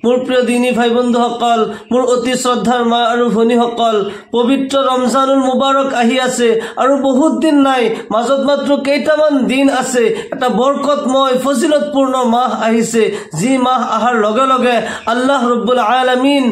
মোৰ প্ৰিয় দিনী ভাই বন্ধুসকল, মোৰ অতি শ্ৰদ্ধাৰ মা আৰু ভনীসকল, পবিত্ৰ ৰমজানুল মুবাৰক আহি আছে আৰু বহুত দিন নাই, মাজত মাত্ৰ কেইটামান দিন আছে। এটা বৰকতময় ফজিলতপূৰ্ণ মাহ আহিছে, যি মাহ অহাৰ লগে লগে আল্লাহ ৰব্বুল আলামিন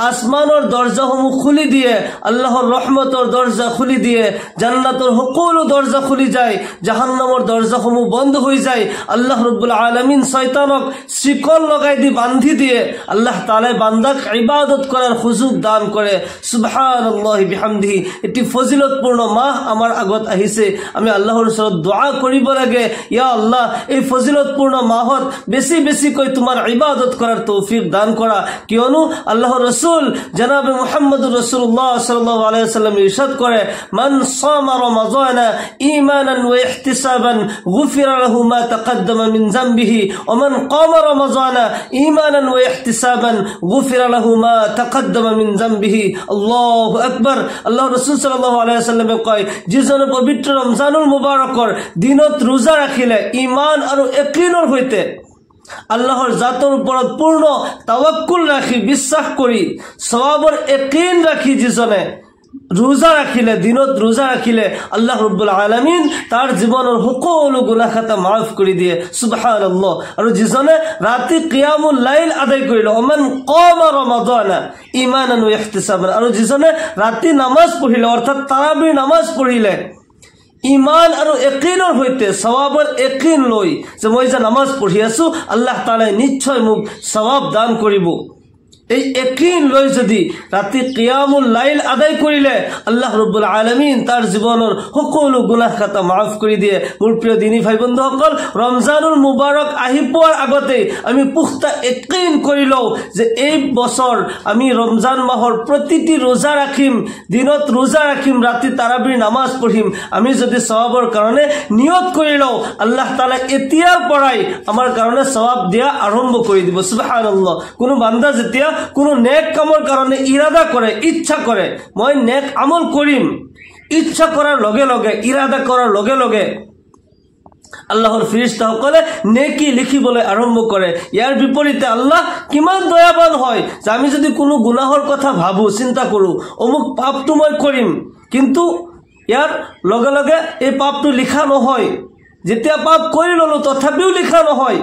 আসমানৰ দৰ্জাসমূহ খুলি দিয়ে, আল্লাহৰ ৰহমতৰ দৰ্জা খুলি দিয়ে, জান্নাতৰ সকলো দৰ্জা খুলি যায়, জাহান্নামৰ দৰ্জাসমূহ বন্ধ হৈ যায়। আল্লাহ ৰব্বুল আলামিন শয়তানক শিকল লগাই দি বান্ধি দিয়ে। আল্লাহ তাআলা বান্দাক ইবাদত করার সুযোগ দান করে। সুবহানাল্লাহি বিহামদিহি। এটি ফজিলতপূর্ণ মাহ আমার আগত আহিছে। আমি আল্লাহর ওচৰত দোয়া কৰিব লাগে, ইয়া আল্লাহ এই ফজিলতপূৰ্ণ মাহত বেছি বেছিকৈ তোমাৰ ইবাদত কৰাৰ তৌফিক দান কৰা, কিয়নো আল্লাহর রাসূল জনাবে মুহাম্মদুর রাসূলুল্লাহ সাল্লাল্লাহু আলাইহি ওয়াসাল্লাম ইরশাদ করে, মান সামা রমাযানা ঈমানান ওয়া ইহতিসাবান গুফিরা লাহু মা তাকাদ্দামা মিন যামবিহি ওয়া মান কামা রমাযানা ঈমানান ওয়া ইহতিসাবান গুফিরা লাহু মা তাকাদ্দামা মিন যামবিহি। আল্লাহু আকবার। আল্লাহর রাসূল সাল্লাল্লাহু আলাইহি ওয়াসাল্লামে কয়, যিজনে পবিত্ৰ ৰমজানুল মুবাৰকৰ দিনত ৰোজা ৰাখিলে ঈমান আৰু ইয়াকিনৰ সৈতে আল্লাহৰ জাতৰ ওপৰত পূৰ্ণ তাৱাক্কুল ৰাখি বিশ্বাস কৰি সওয়াবৰ ইয়াকিন ৰাখি যিজনে ৰোজা ৰাখিলে, দিনত ৰোজা ৰাখিলে, আল্লাহ ৰব্বুল আলামিন তাৰ জীৱনৰ সকলো গুনাহ খাতা মাফ কৰি দিয়ে। সুবহানাল্লাহ। আৰু যিজনে ৰাতি কিয়ামুল লাইল আদায় কৰিলে, ওমান কামা ৰমাযানা ঈমানান ওয়া ইহতিসাবান, আৰু যিজনে ৰাতি নামাজ পঢ়িলে, অৰ্থাৎ তাৰাবিৰ নামাজ পঢ়িলে ঈমান আৰু ইয়াকিনৰ সৈতে, সওয়াবৰ ইয়াকিন লৈ যে মই যে নামাজ পঢ়ি আছো, আল্লাহ তাআলাই নিশ্চয় মোক সওয়াব দান কৰিব, এই ইয়াকিন লৈ যদি ৰাতি কিয়ামুল লাইল আদায় কৰিলে, আল্লাহ ৰব্বুল আলামিন তাৰ জীৱনৰ সকলো গুনাহ খাতা মাফ কৰি দিয়ে। মোৰ প্ৰিয় দিনী ভাই বন্ধুসকল, ৰমজানুল মুবাৰক আহি পোৱাৰ আগতে আমি পুখতা ইয়াকিন কৰি লওঁ যে এই বছৰ আমি ৰমজান মাহৰ প্ৰতিটি ৰোজা ৰাখিম, দিনত ৰোজা ৰাখিম, ৰাতি তাৰাবিৰ নামাজ পঢ়িম। আমি যদি সওয়াবৰ কাৰণে নিয়ত কৰি লওঁ, আল্লাহ তাআলা এতিয়াৰ পৰাই আমাৰ কাৰণে সওয়াব দিয়া আৰম্ভ কৰি দিব। সুবহানাল্লাহ। কোনো বান্দা যেতিয়া কোনো নেক কামৰ কাৰণে ইৰাদা কৰে, ইচ্ছা কৰে, মই নেক আমল কৰিম, ইচ্ছা কৰাৰ লগে লগে, ইৰাদা কৰাৰ লগে লগে আল্লাহৰ ফেৰেশতাসকলে নেকি লিখিবলৈ আৰম্ভ কৰে। ইয়াৰ বিপৰীতে আল্লাহ কিমান দয়াবান হয় যে আমি যদি কোনো গুনাহৰ কথা ভাবো, চিন্তা কৰো, অমুক পাপটো মই কৰিম, কিন্তু ইয়াৰ লগে লগে এই পাপটো লিখা নহয়, যেতিয়া পাপ কৰি ললো তথাপিও লিখা নহয়,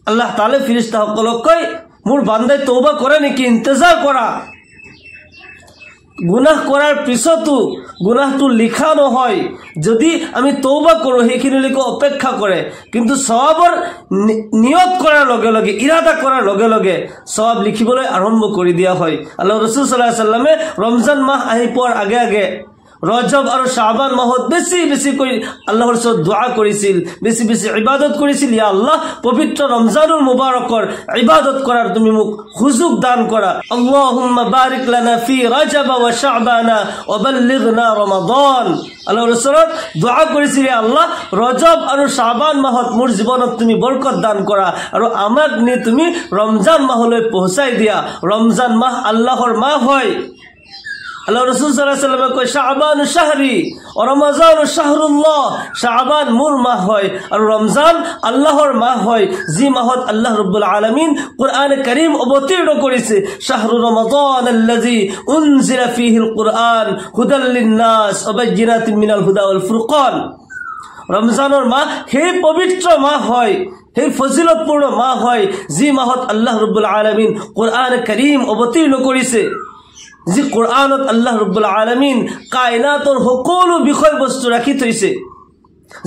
আল্লাহ তাআলা ফেৰেশতাসকলক কয়, মোৰ বান্দাই তওবা কৰে নেকি, ইন্তজাৰ কৰা। গুনাহ কৰাৰ পিছতো গুনাহটো লিখা নহয়, যদি আমি তওবা কৰোঁ সেইখিনিলৈকে অপেক্ষা কৰে, কিন্তু সওয়াবৰ নিয়ত কৰাৰ লগে লগে, ইৰাদা কৰাৰ লগে লগে সওয়াব লিখিবলৈ আৰম্ভ কৰি দিয়া হয়। আল্লাহৰ ৰাসূল সাল্লাল্লাহু আলাইহি ওয়াসাল্লামে ৰমজান মাহ আহি পোৱাৰ আগে আগে ৰজব আৰু শাবান মাহত বেছি বেছি কৰি আল্লাহৰ ওচৰত দোয়া কৰিছিল, বেছি বেছি ইবাদত কৰিছিল, ইয়া আল্লাহ পবিত্ৰ ৰমজানুল মুবাৰকৰ ইবাদত কৰাৰ তুমি মোক সুযোগ দান কৰা। আল্লাহুম্মা বাৰিক লানা ফি ৰজব ওয়া শাবানা ওয়া বাল্লিগনা ৰমাদান। আল্লাহৰ ওচৰত দোয়া কৰিছিল, ইয়া আল্লাহ ৰজব আৰু শাবান মাহত মোৰ জীৱনত তুমি বৰকত দান কৰা আৰু আমাক নি তুমি ৰমজান মাহলৈ পहुঁচাই দিয়া। ৰমজান মাহ আল্লাহৰ মাহ হয়। আল্লাহ রাসূল সাল্লাল্লাহু আলাইহি ওয়াসাল্লাম কয়, শাবানু শাহরি ওয়া রমাযানু শাহরুল্লাহ। শাবান মোর মাহ হয় আর রমজান আল্লাহর মাহ হয়, যে মাহত আল্লাহ রাব্বুল আলামিন কুরআনে কারীম অবতীর্ণ করেছে। শাহরু রমাযান আল্লাযী উনজিলা ফীহিল কুরআন হুদাল লিন-নাস ওয়া বায়্যিনাতিন মিনাল হুদা ওয়াল ফুরকান। রমজানের মাহ সেই পবিত্র মাহ হয়, সেই ফজিলতপূর্ণ মাহ হয়, যে মাহত আল্লাহ রাব্বুল আলামিন কুরআনে কারীম অবতীর্ণ করেছে। যে কোরআনত আল্লাহ রাব্বুল আলামিন কায়নাতৰ সকলো বিষয়বস্তু ৰাখি থৈছে,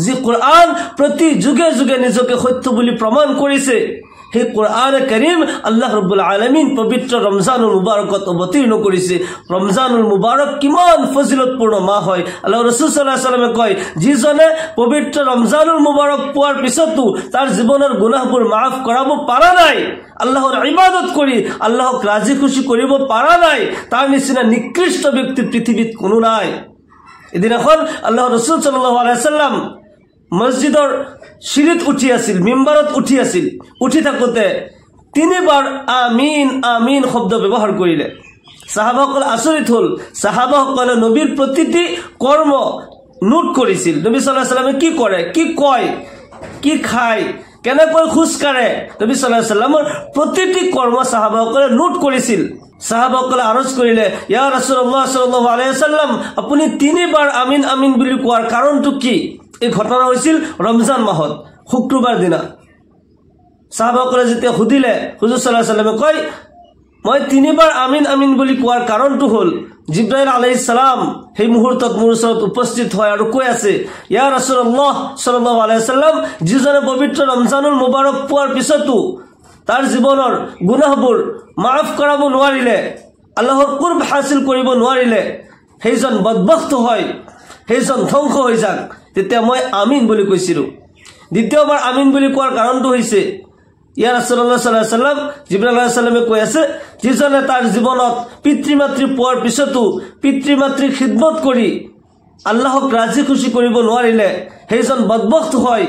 যে কোৰআন প্ৰতি যুগে যুগে নিজকে সত্য বুলি প্ৰমাণ কৰিছে, সেই কোৰআনে কাৰীম আল্লাহ ৰাব্বুল আলামিন পবিত্ৰ ৰমজানুল মুবাৰকত অৱতীৰ্ণ কৰিছে। ৰমজানুল মুবাৰক কিমান ফজিলতপূৰ্ণ মাহ হয়। আল্লাহ ৰাসূল সাল্লাল্লাহু আলাইহি ওয়াসাল্লামে কয়, যিজনে পবিত্ৰ ৰমজানুল মুবাৰক পোৱাৰ পিছতো তাৰ জীৱনৰ গুনাহবোৰ মাফ কৰাব পাৰা নাই, আল্লাহৰ ইবাদত কৰি আল্লাহক ৰাজি খুশি কৰিব পাৰা নাই, তাৰ নিচিনা নিকৃষ্ট ব্যক্তি পৃথিৱীত কোনো নাই। এদিনাখন আল্লাহৰ ৰাসূল সাল্লাল্লাহু আলাইহি ওয়াসাল্লাম মসজিদৰ সিঁড়িত উঠি আছিল, মিম্বাৰত উঠি আছিল, উঠি থাকোঁতে তিনিবাৰ আমিন আমিন শব্দ ব্যৱহাৰ কৰিলে। সাহাবাসকল আচৰিত হ'ল। সাহাবাসকলে নবীৰ প্ৰতিটি কৰ্ম নোট কৰিছিল। নবী সাল্লাল্লাহু আলাইহি ওয়াসাল্লামে কি কৰে, কি কয়, কি খায়, কেনেকৈ খোজ কাঢ়ে, নবী সাল্লাল্লাহু আলাইহি ওয়াসাল্লামৰ প্ৰতিটি কৰ্ম সাহাবাসকলে নোট কৰিছিল। সাহাবাসকলে আৰজ কৰিলে, ইয়া ৰাসূলুল্লাহ সাল্লাল্লাহু আলাইহি ওয়াসাল্লাম, আপুনি 3 বাৰ আমিন আমিন বুলি কোৱাৰ কাৰণটো কি? এই ঘটনা হৈছিল ৰমজান মাহত শুক্ৰবাৰ দিনা। সাহাবাসকলে যেতিয়া সুধিলে, হুজুৰ সাল্লাল্লাহু আলাইহি ওয়াসাল্লামে কয়, মই 3 বাৰ আমিন আমিন বুলি কোৱাৰ কাৰণটো হ'ল জিব্ৰাইল আলাইহিস সালাম সেই মুহূৰ্তত মোৰ ওচৰত উপস্থিত হয় আৰু কৈ আছে, ইয়া ৰাসূলুল্লাহ সাল্লাল্লাহু আলাইহি ওয়াসাল্লাম, যিজনে পবিত্ৰ ৰমজানুল মুবাৰক পোৱাৰ পিছতো তাৰ জীৱনৰ গুনাহবোৰ মাফ কৰাব নোৱাৰিলে, আল্লাহৰ কুৰব হাসিল কৰিব নোৱাৰিলে, সেইজন বদবখত হয়, সেইজন ধ্বংস হৈ যাক। তেতিয়া মই আমিন বুলি কৈছিলোঁ। দ্বিতীয়বাৰ আমিন বুলি কোৱাৰ কাৰণটো হৈছে, ইয়া ৰাসূলুল্লাহ সাল্লাল্লাহু আলাইহি ওয়াসাল্লাম, জিব্ৰাইল আলাইহিস সালামে কৈ আছে, যিজনে তাৰ জীৱনত পিতৃ মাতৃ পোৱাৰ পিছতো পিতৃ মাতৃৰ খিদমত কৰি আল্লাহক ৰাজি খুশি কৰিব নোৱাৰিলে, সেইজন বদবখত হয়,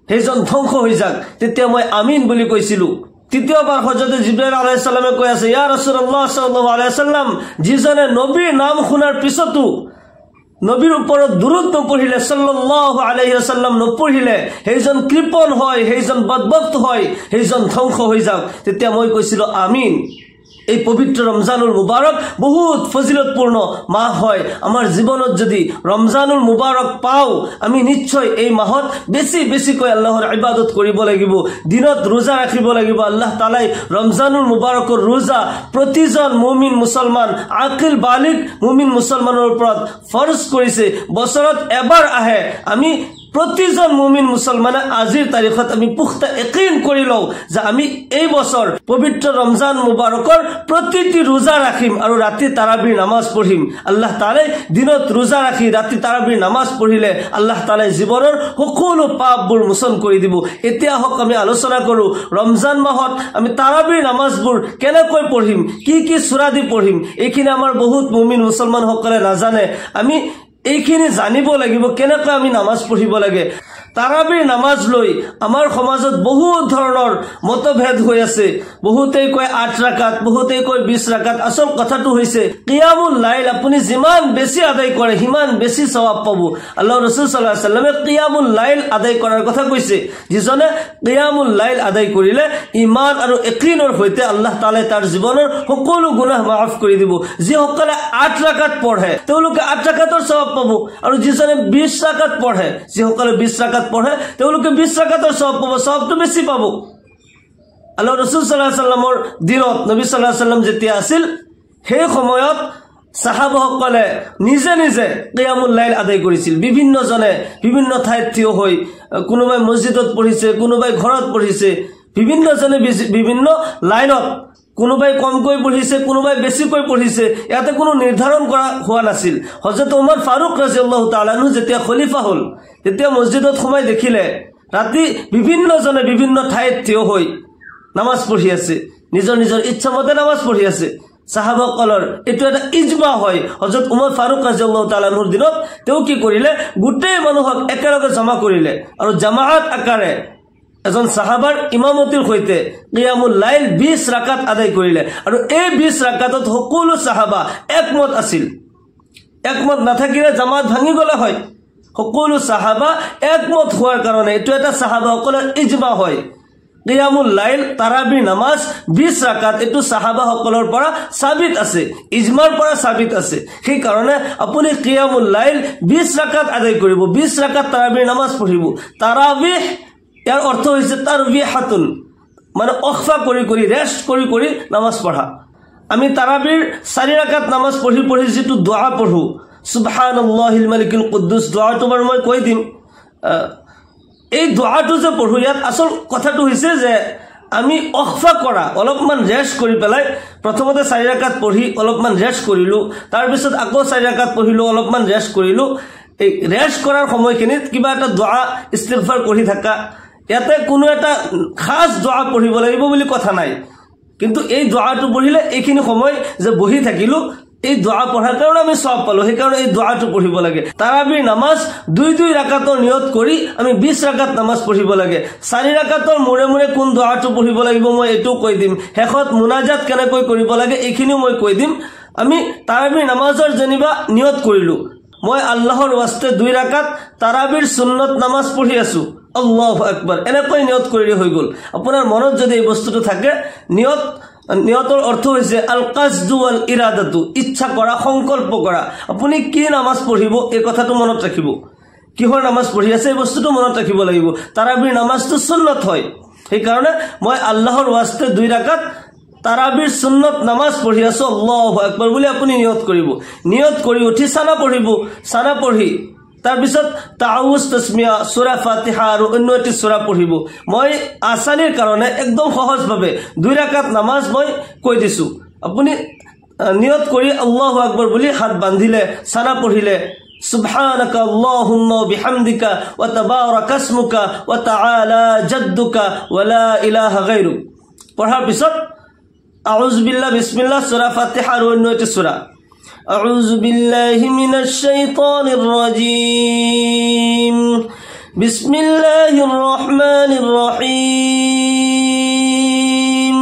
সেইজন ধ্বংস হৈ যাক। তেতিয়া মই আমিন বুলি কৈছিলোঁ। তৃতীয়বাৰ হযৰত জিব্ৰাইল আলাইহিস সালামে কৈ আছে, ইয়া ৰাসূলুল্লাহ সাল্লাল্লাহু আলাইহি ওয়াসাল্লাম, যিজনে নবীৰ নাম শুনাৰ পিছতো নবীৰ ওপৰত দুরূদ নপঢ়িলে, সাল্লাল্লাহু আলাইহি ওয়াসাল্লাম নপঢ়িলে, সেইজন কৃপণ হয়, সেইজন বদবখত হয়, সেইজন ধ্বংস হৈ যাওক। তেতিয়া মই কৈছিলোঁ আমিন। এই পবিত্ৰ ৰমজানুল মুবাৰক বহুত ফজিলতপূৰ্ণ মাহ হয়। আমাৰ জীৱনত যদি ৰমজানুল মুবাৰক পাওঁ, আমি নিশ্চয় এই মাহত বেছিকৈ আল্লাহৰ ইবাদত কৰিব লাগিব, দিনত ৰোজা ৰাখিব লাগিব। আল্লাহ তাআলাই ৰমজানুল মুবাৰকৰ ৰোজা প্ৰতিজন মুমিন মুছলমান, আকিল বালিগ মুমিন মুছলমানৰ ওপৰত ফৰজ কৰিছে। বছৰত এবাৰ আহে। আমি প্ৰতিজন মুমিন মুছলমানে আজিৰ তাৰিখত আমি পুখতা ইয়াকিন কৰি লওঁ যে আমি এই বছৰ পবিত্ৰ ৰমজান মুবাৰকৰ প্ৰতিটি ৰোজা ৰাখিম আৰু ৰাতি তাৰাবিৰ নামাজ পঢ়িম। আল্লাহ তাআলাই দিনত ৰোজা ৰাখি ৰাতি তাৰাবিৰ নামাজ পঢ়িলে আল্লাহ তাআলাই জীৱনৰ সকলো পাপবোৰ মোচন কৰি দিব। এতিয়া হক আমি আলোচনা কৰোঁ, ৰমজান মাহত আমি তাৰাবিৰ নামাজবোৰ কেনেকৈ পঢ়িম, কি কি সূৰা দি পঢ়িম। এইখিনি আমাৰ বহুত মুমিন মুছলমানসকলে নাজানে। আমি এইখিনি জানিব লাগিব, কেনেকৈ আমি নামাজ পঢ়িব লাগে। তাৰাবিৰ নামাজ লৈ আমাৰ সমাজত বহুত ধৰণৰ মতভেদ হৈ আছে। বহুতেই কয় 8 ৰাকাত, বহুতেই কয় 20 ৰাকাত। আচল কথাটো হৈছে কিয়ামুল লাইল আপুনি যিমান বেছি আদায় কৰে সিমান বেছি সওয়াব পাব। আল্লাহৰ ৰাসূল সাল্লাল্লাহু আলাইহি ওয়াসাল্লামে কিয়ামুল লাইল আদায় কৰাৰ কথা কৈছে। যিজনে কিয়ামুল লাইল আদায় কৰিলে ঈমান আৰু ইয়াকিনৰ সৈতে আল্লাহ তাআলাই তাৰ জীৱনৰ সকলো গুনাহ মাফ কৰি দিব। যিসকলে 8 ৰাকাত পঢ়ে তেওঁলোকে 8 ৰাকাতৰ সওয়াব পাব, আৰু যিজনে 20 ৰাকাত পঢ়ে, যিসকলে 20 ৰাকাত পঢ়ে তেওঁলোকে 20 ৰাকাতৰ সওয়াব পাব, সওয়াবটো বেছি পাব। আল্লাহৰ ৰাসূল সাল্লাল্লাহু আলাইহি ওয়াসাল্লামৰ দিনত নবী সাল্লাল্লাহু আলাইহি ওয়াসাল্লাম যেতিয়া আছিল, সেই সময়ত সাহাবাসকলে নিজে নিজে কিয়ামুল লাইল আদায় কৰিছিল। বিভিন্ন জনে বিভিন্ন ঠাইত থিয় হৈ, কোনোবাই মছজিদত পঢ়িছে, কোনোবাই ঘৰত পঢ়িছে, বিভিন্ন জনে বিভিন্ন লাইনত, কোনোবাই কমকৈ পঢ়িছে, কোনোবাই বেছিকৈ পঢ়িছে। ইয়াতে কোনো নিৰ্ধাৰণ কৰা হোৱা নাছিল। হযৰত ওমৰ ফাৰুক ৰাদিয়াল্লাহু তাআলা আনহু যেতিয়া খলিফা হ'ল, তেতিয়া মছজিদত সোমাই দেখিলে ৰাতি বিভিন্ন জনে বিভিন্ন ঠাইত থিয় হৈ নামাজ পঢ়ি আছে, নিজৰ নিজৰ ইচ্ছামতে নামাজ পঢ়ি আছে। সাহাবাসকলৰ এইটো এটা ইজমা হয়। হযৰত ওমৰ ফাৰুক ৰাদিয়াল্লাহু তাআলা আনহুৰ দিনত তেওঁ কি কৰিলে, গোটেই মানুহক একেলগে জমা কৰিলে আৰু জামাআত আকাৰে এজন সাহাবাৰ ইমামতিৰ সৈতে কিয়ামুল লাইল 20 ৰাকাত আদায় কৰিলে। আৰু এই 20 ৰাকাতত সকলো সাহাবা একমত আছিল। একমত নাথাকিলে জামাত ভাঙি গলে হয়। সকলো সাহাবা একমত হোৱাৰ কাৰণে এইটো এটা সাহাবাসকলৰ ইজমা হয়। কিয়ামুল লাইল তাৰাবিৰ নামাজ 20 ৰাকাত, এইটো সাহাবাসকলৰ পৰা সাবিত আছে, ইজমাৰ পৰা সাবিত আছে। সেই কাৰণে আপুনি কিয়ামুল লাইল 20 ৰাকাত আদায় কৰিব, 20 ৰাকাত তাৰাবিৰ নামাজ পঢ়িব। তাৰাবিহ ইয়াৰ অৰ্থ হৈছে তাৰবিহাতুন, মানে অখফা কৰি কৰি, ৰেষ্ট কৰি কৰি নামাজ পঢ়া। আমি তাৰাবিৰ 4 ৰাকাত নামাজ পঢ়ি পঢ়ি যিটো দোয়া পঢ়ো, সুবহানাল্লাহিল মালিকিল কুদ্দুছ, দোয়াটো বাৰু মই কৈ দিম। এই দোয়াটো যে পঢ়ো, ইয়াত আচল কথাটো হৈছে যে আমি অখফা কৰা, অলপমান ৰেষ্ট কৰি পেলাই, প্ৰথমতে 4 ৰাকাত পঢ়ি অলপমান ৰেষ্ট কৰিলোঁ, তাৰপিছত আকৌ 4 ৰাকাত পঢ়িলোঁ, অলপমান ৰেষ্ট কৰিলোঁ। এই ৰেষ্ট কৰাৰ সময়খিনিত কিবা এটা দোয়া ইস্তিগফাৰ কৰি থাকা, ইয়াতে কোনো এটা খাস দোয়া পঢ়িব লাগিব বুলি কথা নাই। কিন্তু এই দোয়াটো পঢ়িলে এইখিনি সময় যে বহি থাকিলোঁ, এই দোয়া পঢ়াৰ কাৰণে আমি সওয়াব পালোঁ, সেইকাৰণে এই দোয়াটো পঢ়িব লাগে। তাৰাবিৰ নামাজ 2 ৰাকাতৰ নিয়ত কৰি আমি 20 ৰাকাত নামাজ পঢ়িব লাগে। 4 ৰাকাতৰ মূৰে মূৰে কোন দোয়াটো পঢ়িব লাগিব মই এইটো কৈ দিম। শেষত মুনাজাত কেনেকৈ কৰিব লাগে এইখিনিও মই কৈ দিম। আমি তাৰাবিৰ নামাজৰ যেনিবা নিয়ত কৰিলোঁ, মই আল্লাহৰ ৱাস্তে 2 ৰাকাত তাৰাবিৰ সুন্নত নামাজ পঢ়ি আছোঁ, আল্লাহু আকবাৰ এনেকৈ নিয়ত কৰিলে হৈ গ'ল। আপোনাৰ মনত যদি এই বস্তুটো থাকে, নিয়তৰ অৰ্থ হৈছে আল কাসদু ওয়াল ইৰাদাতু, ইচ্ছা কৰা, সংকল্প কৰা। আপুনি কি নামাজ পঢ়িব এই কথাটো মনত ৰাখিব, কিহৰ নামাজ পঢ়ি আছে এই বস্তুটো মনত ৰাখিব লাগিব। তাৰাবিৰ নামাজটো সুন্নত হয়, সেইকাৰণে মই আল্লাহৰ ৱাস্তে 2 ৰাকাত তাৰাবিৰ সুন্নত নামাজ পঢ়ি আছো আল্লাহু আকবাৰ বুলি আপুনি নিয়ত কৰিব। নিয়ত কৰি উঠি সানা পঢ়িব। সানা পঢ়ি তাৰপিছত তাউজ তসমিয়া সূৰা ফাতিহা আৰু অন্য এটি সূৰা পঢ়িব। মই আসানিৰ কাৰণে একদম সহজভাৱে 2 ৰাকাত নামাজ মই কৈ দিছো। আপুনি নিয়ত কৰি আল্লাহু আকবার বুলি হাত বান্ধিলে, সানা পঢ়িলে সুবহানাকা আল্লাহুম্মা বিহামদিকা ওয়া তাবারাকা ইসমুকা ওয়া তাআলা জাদ্দুকা ওয়া লা ইলাহা গায়রুক পঢ়াৰ পিছত আউযু বিল্লাহ বিসমিল্লাহ সূৰা ফাতিহা আৰু অন্য এটি সূরা। أعوذ بالله من الشيطان الرجيم بسم الله الرحمن الرحيم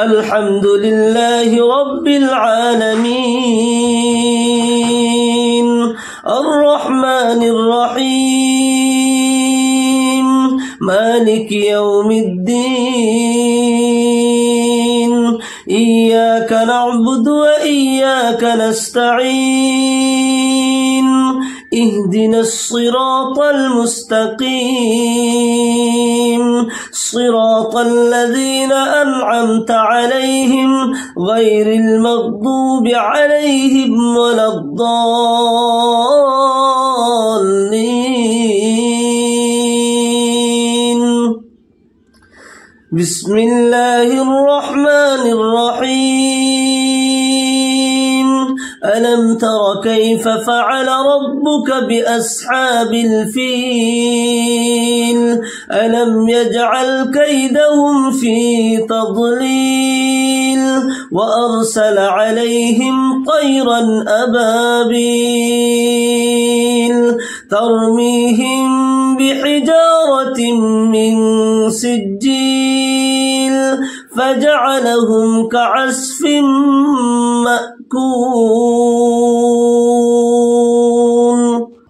الحمد لله رب العالمين الرحمن الرحيم مالك يوم الدين إياك نعبد وإياك نستعين اهدنا الصراط المستقيم صراط الذين أنعمت عليهم غير المغضوب عليهم ولا الضالين بسم الله الرحمن الرحيم ألم تر كيف فعل ربك بأصحاب الفيل ألم يجعل كيدهم في تضليل وأرسل عليهم طيرا أبابيل ترميهم بحجارة من سجيل فجعلهم كعصف مأكول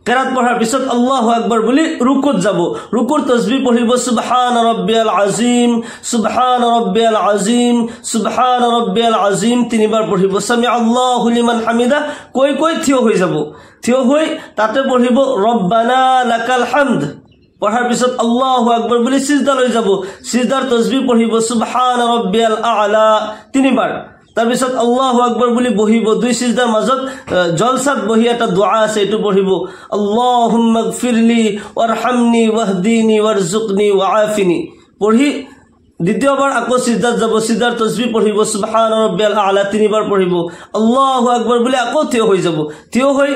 কেরাত পঢ়াৰ পিছত আল্লাহু আকবাৰ বুলি ৰুকুত যাব। ৰুকুৰ তাসবিহ পঢ়িব সুবহান ৰাব্বিয়াল আযীম সুবহান ৰাব্বিয়াল আযীম সুবহান ৰাব্বিয়াল আযীম 3 বাৰ পঢ়িব। সামি আল্লাহু লিমান হামিদা কৈ কৈ থিয় হৈ যাব। থিয় হৈ তাতে পঢ়িব রব্বানা লাকাল হামদ। পঢ়াৰ পিছত আল্লাহু আকবাৰ বুলি সিজদা লৈ যাব। সিজদাৰ তাসবিহ পঢ়িব সুবহান ৰাব্বিয়াল আ'লা 3 বাৰ। তাৰপিছত আল্লাহু আকবাৰ বুলি বহিব। 2 সিজদাৰ মাজত জলসাত বহি এটা দোয়া আছে, এটো পঢ়িব আল্লাহুম্মা গফিৰলি ওয়াৰহামনি ওয়াহদিনি ওয়াৰজুকনি ওয়াআফিনি। পঢ়ি দ্বিতীয়বাৰ আকৌ সিজদাত যাব। সিজদাৰ তাসবিহ পঢ়িব সুবহান ৰাব্বিয়াল আ'লা 3 বাৰ পঢ়িব। আল্লাহু আকবার বুলি আকৌ থিয় হৈ যাব। থিয় হৈ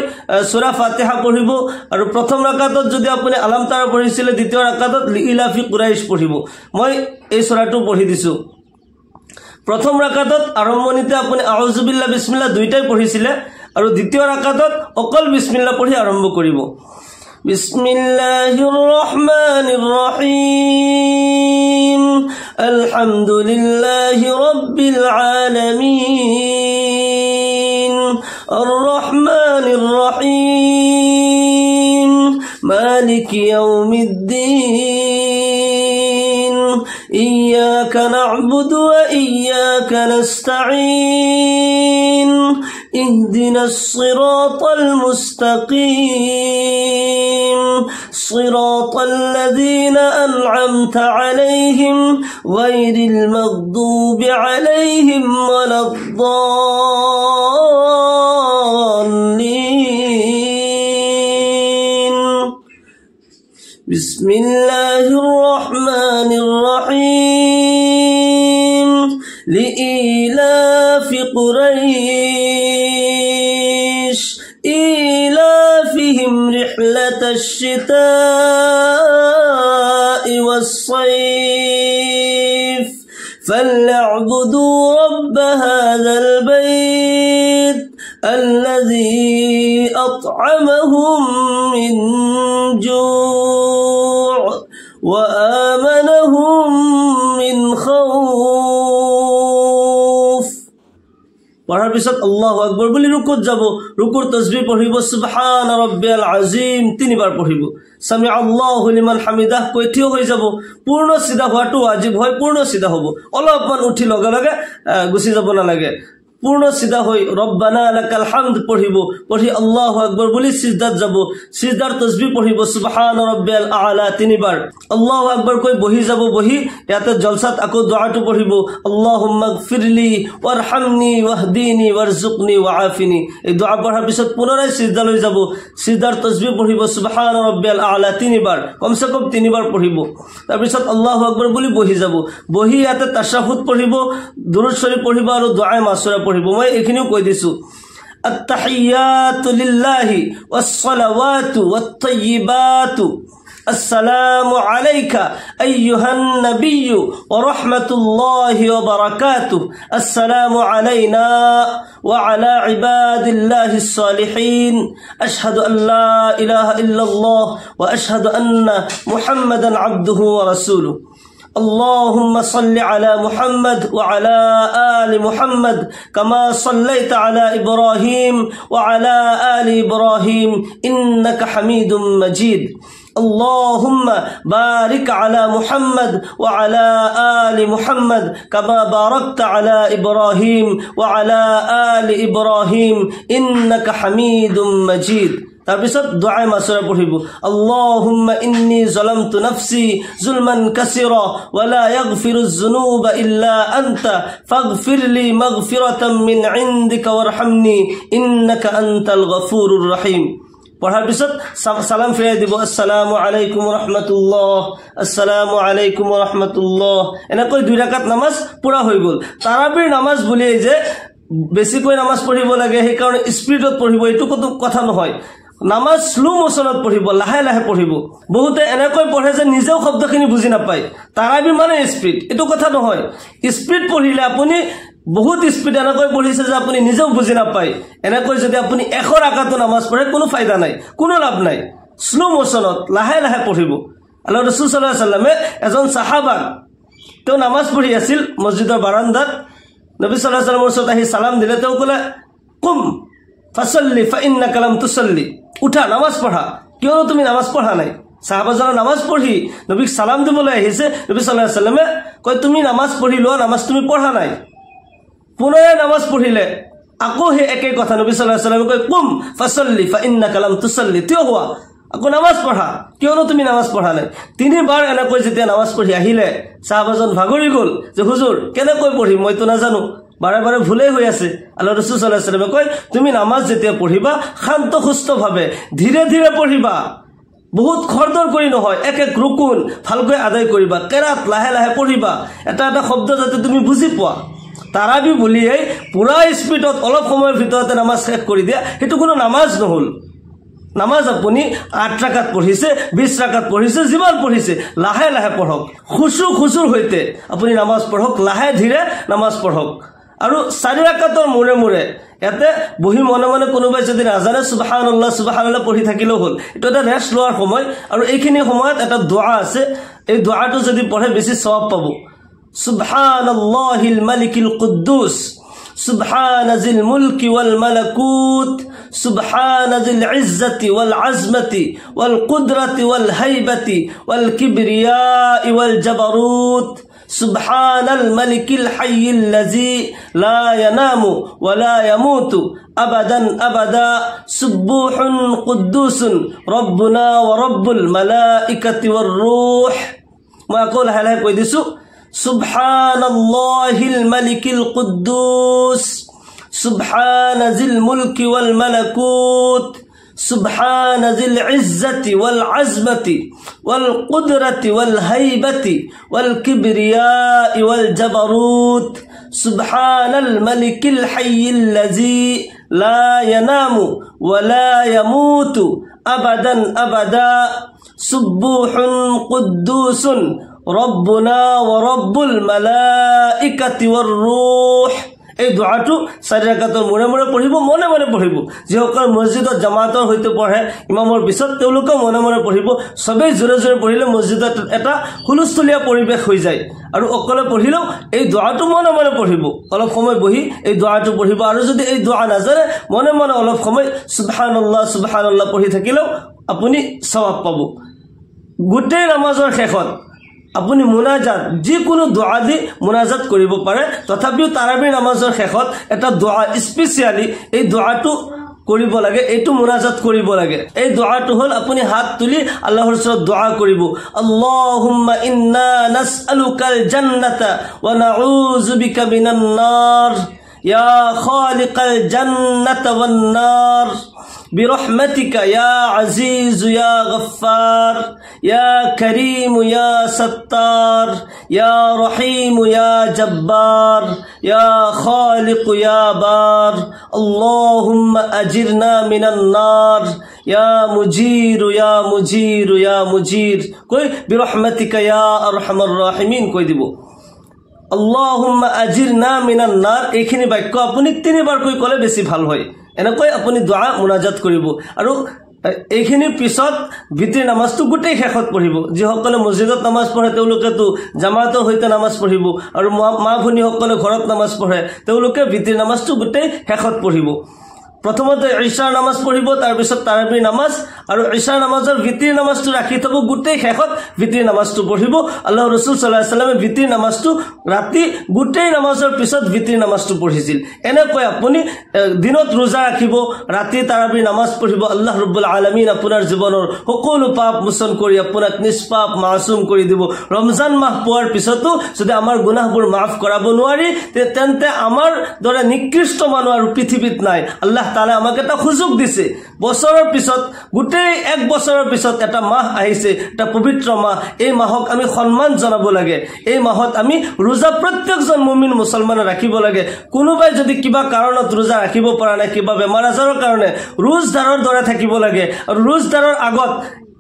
সূরা ফাতিহা পঢ়িব আৰু প্ৰথম ৰাকাতত যদি আপুনি আলাম তাৰা পঢ়িছিলে, দ্বিতীয় ৰাকাতত লিইলাফি কুৰাইশ পঢ়িব। মই এই সূৰাটো পঢ়ি দিছো। প্ৰথম ৰাকাতত আৰম্ভণিতে আপুনি আউযু বিল্লাহ বিসমিল্লাহ দুইটাই পঢ়িছিলে আৰু দ্বিতীয় ৰাকাতত অকল বিসমিল্লাহ পঢ়ি আৰম্ভ কৰিব। বিসমিল্লাহিৰ ৰহমানিৰ ৰহিম আলহামদুলিল্লাহি ৰাব্বিল আলামিন আর রহমানির রহিম মালিকি ইয়াউমিদ্দিন إياك نعبد وإياك نستعين اهدنا الصراط المستقيم صراط الذين أنعمت عليهم غير المغضوب عليهم ولا الضالين بسم الله الرحمن الرحيم لإيلاف قريش إيلافهم رحلة الشتاء والصيف فليعبدوا رب هذا البيت الذي أطعمهم من جوع وآمنهم من خوف পঢ়াৰ পিছত আল্লাহু আকবৰ বুলি ৰুকুত যাব ৰুকুৰ তাসবিহ পঢ়িব সুবহান ৰাব্বিয়াল আযীম 3 বাৰ পঢ়িব সামি আল্লাহু লিমান হামিদাহ কৈ থিয় হৈ যাব পূৰ্ণ সিধা হোৱাটো ওয়াজিব হয় পূৰ্ণ সিধা হ'ব অলপমান উঠি লগে লগে গুছি যাব নালাগে পূৰ্ণ সিধা হৈ ৰব্বানা লাকাল হামদ পঢ়িব পঢ়ি আল্লাহু আকবৰ বুলি সিজদাত যাব সিজদাৰ তাসবিহ পঢ়িব সুবহান ৰাব্বিয়াল আলা 3 বাৰ আল্লাহু আকবৰ কৈ বহি যাব বহি ইয়াতে জলসাত আকৌ দুআটো পঢ়িব আল্লাহুম্মা গফিৰলি ওয়াৰহামনি ওয়াহদিনি ওয়াৰজুকনি ওয়াআফিনি এই দুআ পঢ়াৰ পিছত পুনৰাই সিজদালৈ যাব সিজদাৰ তাসবিহ পঢ়িব সুবহান ৰাব্বিয়াল আলা 3 বাৰ কমসে কম 3 বাৰ পঢ়িব তাৰ পিছত আল্লাহু আকবৰ বুলি বহি যাব বহি ইয়াতে তাশাহুদ পঢ়িব দুৰুদ শৰীফ পঢ়িব আৰু দুআ মাসুৰা পঢ়িব মই এখিনিও কৈ দিছো التحيات لله والصلوات والطيبات السلام عليك أيها النبي ورحمة الله وبركاته السلام علينا وعلى عباد الله الصالحين أشهد أن لا إله إلا الله وأشهد أن محمدا عبده ورسوله اللهم صل على محمد وعلى آل محمد كما صليت على إبراهيم وعلى آل إبراهيم إنك حميد مجيد اللهم بارك على محمد وعلى آل محمد كما باركت على إبراهيم وعلى آل إبراهيم إنك حميد مجيد তাৰপিছত দুআ মাসুৰা পঢ়িব আল্লাহুম্মা ইন্নী যালামতু নাফসি যুলমান কাসীরা ওয়া লা ইয়াগফিরুজ যুনুবা ইল্লা আনতা ফাগফিরলি মাগফিরাতাম মিন ইনদিকা ওয়ারহামনি ইন্নাকা আনতাল গফুরুর রহিম পঢ়াৰ পিছত সালাম ফিৰাই দিব আসসালামু আলাইকুম ওয়া ৰাহমাতুল্লাহ আসসালামু আলাইকুম ওয়া ৰাহমাতুল্লাহ এনেকৈ 2 ৰাকাত নামাজ পুৰা হৈ গল তাৰাবিৰ নামাজ বুলি যে বেছিকৈ নামাজ পঢ়িব লাগে সেই কাৰণে স্পিডত পঢ়িব এটো কথা নহয় নামাজ স্লো মোশনত পঢ়িব লাহে লাহে পঢ়িব বহুতে এনেকৈ পঢ়ে যে নিজেও শব্দখিনি বুজি নাপায় তাৰাবি মানে স্পিড এটো কথা নহয় স্পিড পঢ়িলে আপুনি বহুত স্পিড এনেকৈ পঢ়িছে যে আপুনি নিজেও বুজি নাপায় এনেকৈ যদি আপুনি 100 রাকাত নামাজ পঢ়ে কোনো ফায়দা নাই কোনো লাভ নাই স্লো মোশনত লাহে লাহে পঢ়িব আল্লাহ ৰাসূল সাল্লাল্লাহু আলাইহি ওয়াসাল্লামে এজন সাহাবা তো নামাজ পঢ়ি আছিল মসজিদৰ বাৰান্দাত নবী সাল্লাল্লাহু আলাইহি ওয়াসাল্লামৰ আহি সালাম দিলে তেওঁ কলে কুম ফাসাল্লি ফাইন্নাকা লাম তুসাল্লি উঠা নামাজ পঢ়া কিয় তুমি নামাজ পঢ়া নাই সাহাবাজনৰ নামাজ পঢ়ি নবীক সালাম দিবলৈ আহিছে নবী সাল্লাল্লাহু আলাইহি ওয়াসাল্লামে কয় তুমি নামাজ পঢ়ি লোৱা নামাজ তুমি পঢ়া নাই পুনৰাই নামাজ পঢ়িলে আকৌ হে একে কথা নবী সাল্লাল্লাহু আলাইহি ওয়াসাল্লামে কয় কুম ফাসাল্লি ফাইন্নাকা লাম তুসাল্লি তিয় হোৱা আকৌ নামাজ পঢ়া কিয় তুমি নামাজ পঢ়া নাই 3 বাৰ এনেকৈ যেতিয়া নামাজ পঢ়ি আহিলে সাহাবাজন ভাগৰি গল যে হুজুৰ কেনেকৈ পঢ়ি মই তো নাজানো বাৰে বাৰে ভুলে হৈ আছে আল্লাহ ৰাসূল সাল্লাল্লাহু আলাইহি ওয়াসাল্লামে কয় তুমি নামাজ যেতিয়া পঢ়িবা শান্ত সুস্থভাৱে ধীৰে ধীৰে পঢ়িবা বহুত খৰদৰ কৰি নহয় এক এক ৰুকুন ভালকৈ আদায় কৰিবা কেৰাত লাহে লাহে পঢ়িবা এটা এটা শব্দ যাতে তুমি বুজি পোৱা তাৰাবি বুলিয়ে পুৰা স্পিডত অলপ সময়ৰ ভিতৰতে নামাজ শেষ কৰি দিয়া হেতু কোনো নামাজ নহল নামাজ আপুনি 8 ৰাকাত পঢ়িছে 20 ৰাকাত পঢ়িছে যিমান পঢ়িছে লাহে লাহে পঢ়ক খুশুৰ হৈতে আপুনি নামাজ পঢ়ক লাহে ধীৰে নামাজ পঢ়ক আৰু 4 ৰাকাতৰ মুৰে মুৰে এতে বহি মনে মনে কোনোবাই যদি নাজানে সুবহানাল্লাহ পঢ়ি থাকিলেও হল এটা এটা ৰেষ্ট লোৱাৰ সময় আৰু এইখিনি সময়ত এটা দোয়া আছে এই দোয়াটো যদি পঢ়ে বেছি সওয়াব পাব সুবহানাল্লাহিল মালিকিল কুদ্দুস سبحان ذي الملك والملكوت سبحان ذي العزة والعزمة والقدرة والهيبة والكبرياء والجبروت سبحان الملك الحي الذي لا ينام ولا يموت أبدا أبدا سبوح قدوس ربنا ورب الملائكة والروح ما أقول هلا كويسو سبحان الله الملك القدوس سبحان ذي الملك والملكوت سبحان ذي العزة والعزمة والقدرة والهيبة والكبرياء والجبروت سبحان الملك الحي الذي لا ينام ولا يموت أبدا أبدا سبوح قدوس ربنا ورب الملائكة والروح এই দোৱাটো 4 ৰাকাতৰ মূৰে মূৰে পঢ়িব, মনে মনে পঢ়িব। যিসকল মছজিদত জামাতৰ সৈতে পঢ়ে ইমামৰ পিছত তেওঁলোকে মনে মনে পঢ়িব। সবেই জোৰে জোৰে পঢ়িলে মছজিদত এটা হুলস্থুলীয়া পৰিৱেশ হৈ যায়। আৰু অকলে পঢ়িলেও এই দোৱাটো মনে মনে পঢ়িব, অলপ সময় বহি এই দোৱাটো পঢ়িব। আৰু যদি এই দোৱা নাজানে মনে মনে অলপ সময় সুবহানাল্লাহ সুবহানাল্লাহ পঢ়ি থাকিলেও আপুনি সওয়াব পাব। গোটেই নামাজৰ শেষত আপুনি মুনাজাত যিকোনো দোৱা দি মুনাজাত কৰিব পাৰে। তথাপিও তাৰাবিৰ নামাজৰ শেষত এটা দোৱা স্পেচিয়ালি এই দোৱাটো কৰিব লাগে, এইটো মুনাজাত কৰিব লাগে। এই দোৱাটো হ'ল আপুনি হাত তুলি আল্লাহৰ ওচৰত দোৱা কৰিব, আল্লাহুম্মা ইন্না নাসআলুকাল জান্নাতা ওয়া নাউযু বিকা মিনান নার ইয়া খালিকাল জান্নাতা ওয়ান নার برحمتك يا عزيز يا غفار يا كريم يا ستار يا رحيم يا جبار يا خالق يا بار اللهم أجرنا من النار يا مجير يا مجير يا مجير کوئی برحمتك يا أرحم الراحمين کوئی দিব اللهم أجرنا من النار। এইখিনি বাক্য আপুনি 3 বাৰকৈ ক'লে বেছি ভাল হয়। এনেকৈ আপুনি দোৱা মুনাজাত কৰিব। আৰু এইখিনিৰ পিছত ভিতৰি নামাজটো গোটেই শেষত পঢ়িব। যিসকলে মছজিদত নামাজ পঢ়ে তেওঁলোকেতো জামাতৰ সৈতে নামাজ পঢ়িব, আৰু মা ভনীসকলে ঘৰত নামাজ পঢ়ে তেওঁলোকে ভিতৰি নামাজটো গোটেই শেষত পঢ়িব। প্ৰথমতে ইশাৰ নামাজ পঢ়িব, তাৰপিছত তাৰাবিৰ নামাজ, আৰু ইশাৰ নামাজৰ ভিতৰি নামাজটো ৰাখি থব, গোটেই শেষত ভিতৰি নামাজটো পঢ়িব। আল্লাহ ৰসুল সাল্লাল্লাহু আলাইহি ওয়াসাল্লামে ভিতৰি নামাজটো ৰাতি গোটেই নামাজৰ পিছত ভিতৰি নামাজটো পঢ়িছিল। এনেকৈ আপুনি দিনত ৰোজা ৰাখিব, ৰাতি তাৰাবিৰ নামাজ পঢ়িব। আল্লাহ ৰব্বুল আলামিন আপোনাৰ জীৱনৰ সকলো পাপ মোচন কৰি আপোনাক নিষ্পাপ মাসুম কৰি দিব। ৰমজান মাহ পোৱাৰ পিছতো যদি আমাৰ গুনাহবোৰ মাফ কৰাব নোৱাৰি তেন্তে আমাৰ দৰে নিকৃষ্ট মানুহ আৰু পৃথিৱীত নাই। আল্লাহ তাআলা আমাক এটা সুযোগ দিছে, বছৰৰ পিছত গোটেই 1 বছৰৰ পিছত এটা মাহ আহিছে, এটা পবিত্ৰ মাহ। এই মাহক আমি সন্মান জনাব লাগে। এই মাহত আমি ৰোজা প্ৰত্যেকজন মুমিন মুছলমানে ৰাখিব লাগে। কোনোবাই যদি কিবা কাৰণত ৰোজা ৰাখিব পৰা নাই, কিবা বেমাৰ আজাৰৰ কাৰণে, ৰোজদাৰৰ দৰে থাকিব লাগে। আৰু ৰোজদাৰৰ আগত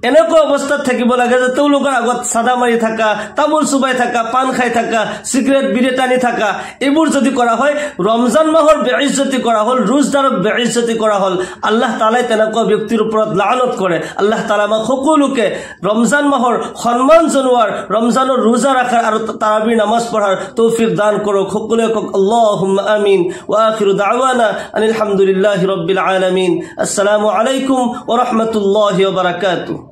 এনেকুৱা অৱস্থাত থাকিব লাগে যে তেওঁলোকৰ আগত সাদা মাৰি থাকা, তামোল চুবাই থাকা, পান খাই থাকা, সিগাৰেট বিড়ি টানি থাকা, এইবোৰ যদি কৰা হয় ৰমজান মাহৰ বেইজ্জতি কৰা হ'ল, ৰোজদাৰক বেইজ্জতি কৰা হ'ল। আল্লাহ তাআলাই তেনেকুৱা ব্যক্তিৰ ওপৰত লানত কৰে। আল্লাহ তাআলা আমাক সকলোকে ৰমজান মাহৰ সন্মান জনোৱাৰ, ৰমজানৰ ৰোজা ৰাখাৰ আৰু তাৰাবিৰ নামাজ পঢ়াৰ তৌফিক দান কৰক। সকলোৱে কওক আল্লাহুম্মা আমিন। ওয়া আখিৰু দাওয়ানা আনিল হামদুলিল্লাহি ৰাব্বিল আলামিন। আসসালামু আলাইকুম ওয়া ৰাহমাতুল্লাহি ওয়া বাৰাকাতুহু।